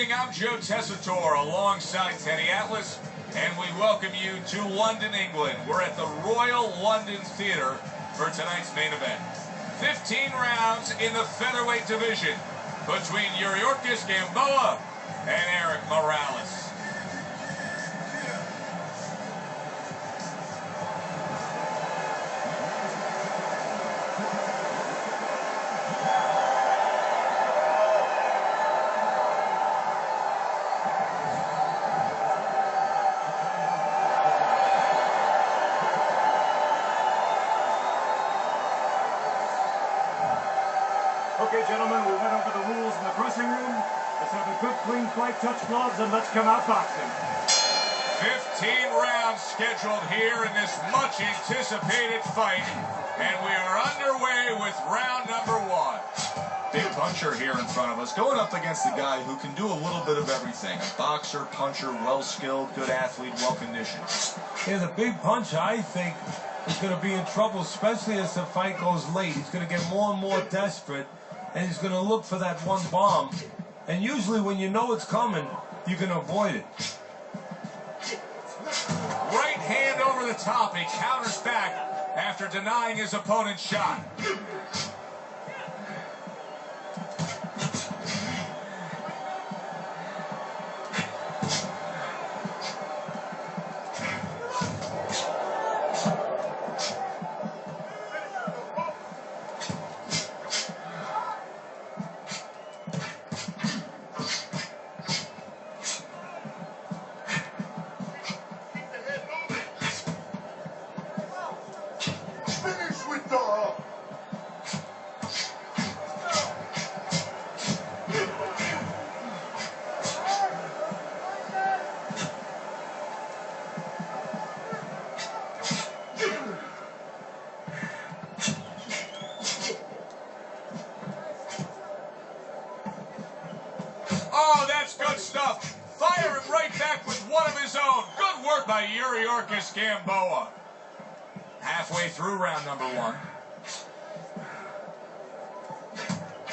evening, I'm Joe Tessitore alongside Teddy Atlas, and we welcome you to London, England. We're at the Royal London Theatre for tonight's main event. 15 rounds in the featherweight division between Yuriorkis Gamboa and Eric Morales. Okay, gentlemen, we went over the rules in the dressing room. Let's have a good, clean fight, touch gloves, and let's come out boxing. 15 rounds scheduled here in this much-anticipated fight, and we are underway with round number one. Big puncher here in front of us, going up against a guy who can do a little bit of everything. A boxer, puncher, well-skilled, good athlete, well-conditioned. Yeah, the big puncher, I think, is going to be in trouble, especially as the fight goes late. He's going to get more and more desperate, and he's going to look for that one bomb. And usually when you know it's coming, you can avoid it. Right hand over the top. He counters back after denying his opponent's shot. Oh, that's good stuff. Firing right back with one of his own. Good work by Yuriorkis Gamboa. Halfway through round number one.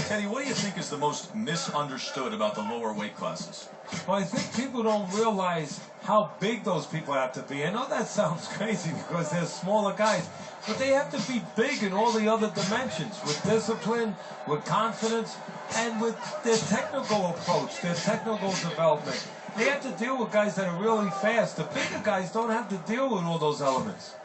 Teddy, what do you think is the most misunderstood about the lower weight classes? Well, I think people don't realize how big those people have to be. I know that sounds crazy because they're smaller guys, but they have to be big in all the other dimensions, with discipline, with confidence, and with their technical approach, their technical development. They have to deal with guys that are really fast. The bigger guys don't have to deal with all those elements.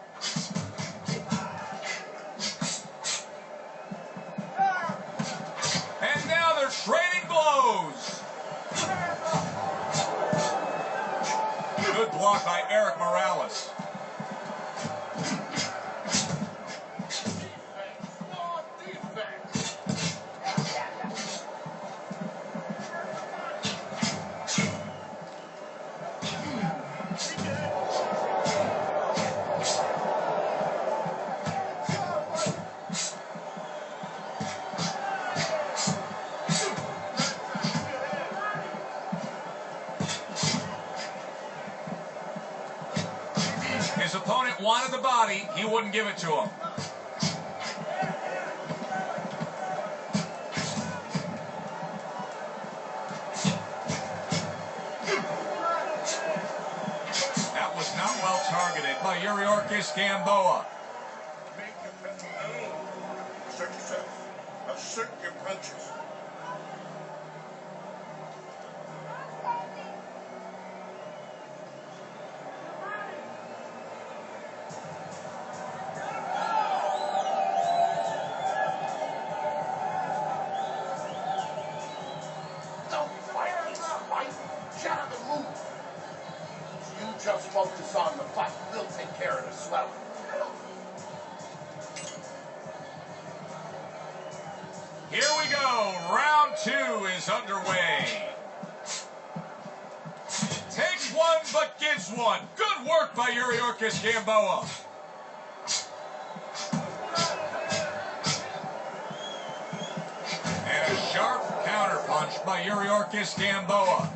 And now they're trading blows. Good block by Eric Morales. His opponent wanted the body, he wouldn't give it to him. That was not well targeted by Yuriorkis Gamboa. Make your aim. Assert yourself. Assert your punches. Just focus on the fight. We'll take care of the swelling. Here we go. Round two is underway. Takes one, but gives one. Good work by Yuriorkis Gamboa. And a sharp counterpunch by Yuriorkis Gamboa.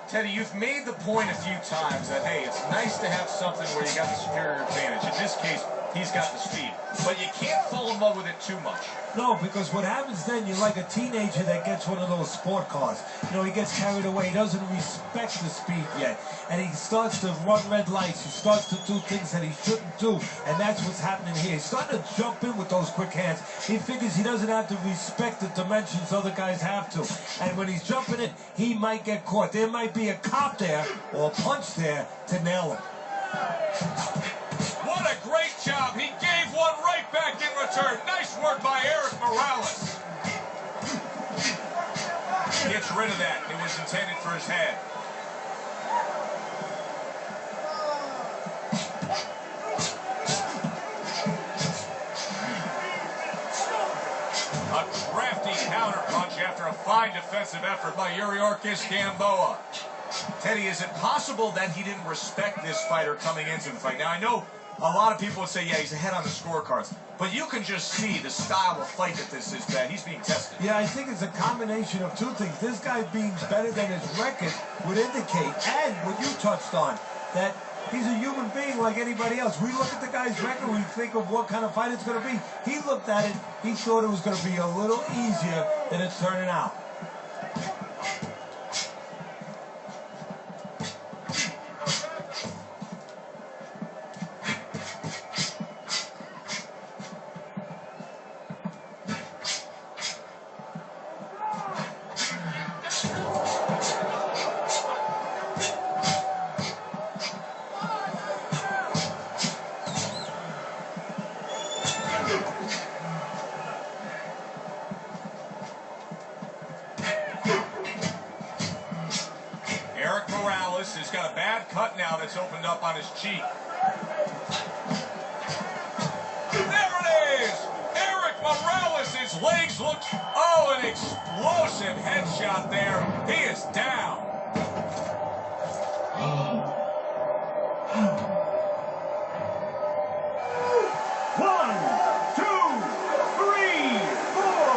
Teddy, you've made the point a few times that, hey, it's nice to have something where you got the superior advantage. In this case, He's got the speed, but you can't fall in love with it too much. No, because what happens then, you're like a teenager that gets one of those sport cars. You know, he gets carried away. He doesn't respect the speed yet. And he starts to run red lights. He starts to do things that he shouldn't do. And that's what's happening here. He's starting to jump in with those quick hands. He figures he doesn't have to respect the dimensions other guys have to. And when he's jumping in, he might get caught. There might be a cop there or a punch there to nail him. What a great job. He gave one right back in return. Nice work by Eric Morales. Gets rid of that. It was intended for his head. A crafty counter punch after a fine defensive effort by Yuriorkis Gamboa. Teddy, is it possible that he didn't respect this fighter coming into the fight? Now, I know a lot of people would say, yeah, he's ahead on the scorecards. But you can just see the style of fight that this is bad. He's being tested. Yeah, I think it's a combination of two things. This guy being better than his record would indicate, and what you touched on, that he's a human being like anybody else. We look at the guy's record, we think of what kind of fight it's going to be. He looked at it, he thought it was going to be a little easier than it's turning out. Has got a bad cut now that's opened up on his cheek. There it is! Eric Morales, his legs look... Oh, an explosive headshot there. He is down. One, two, three, four,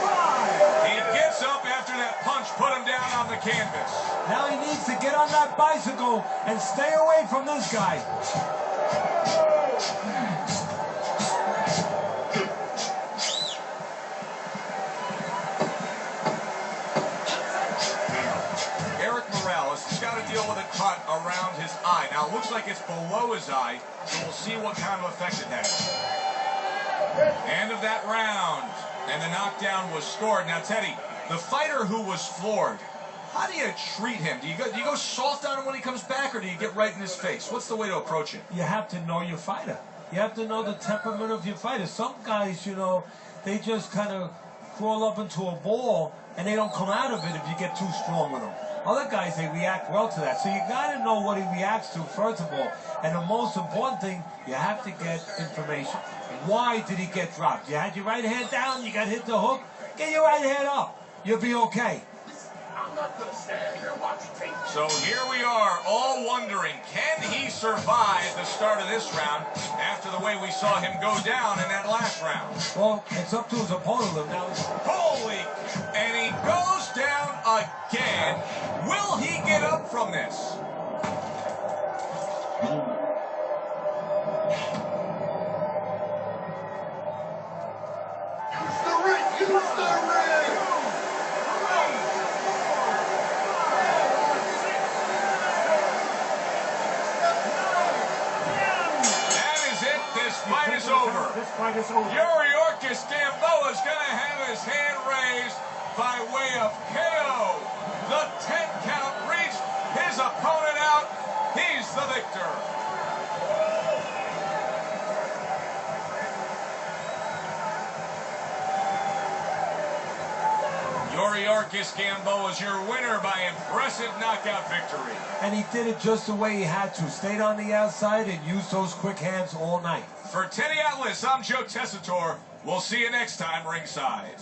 five. He gets up after that punch put him down on the canvas. Now he needs to get on that bicycle and stay away from this guy. Eric Morales has got to deal with a cut around his eye. Now, it looks like it's below his eye, so we'll see what kind of effect it has. End of that round, and the knockdown was scored. Now, Teddy, the fighter who was floored, how do you treat him? Do you go soft on him when he comes back, or do you get right in his face? What's the way to approach it? You have to know your fighter. You have to know the temperament of your fighter. Some guys, you know, they just kind of crawl up into a ball, and they don't come out of it if you get too strong with them. Other guys, they react well to that. So you got to know what he reacts to, first of all. And the most important thing, you have to get information. Why did he get dropped? You had your right hand down, you got hit the hook. Get your right hand up. You'll be okay. So here we are, all wondering, can he survive the start of this round after the way we saw him go down in that last round? Well, it's up to his opponent now. Holy, and he goes down again. Will he get up from this? Use the ring! This fight is over. Yuriorkis Gamboa is going to have his hand raised by way of KO. The 10 count reached. His opponent out. He's the victor. Yuriorkis Gamboa is your winner by impressive knockout victory. And he did it just the way he had to. Stayed on the outside and used those quick hands all night. For Teddy Atlas, I'm Joe Tessitore. We'll see you next time ringside.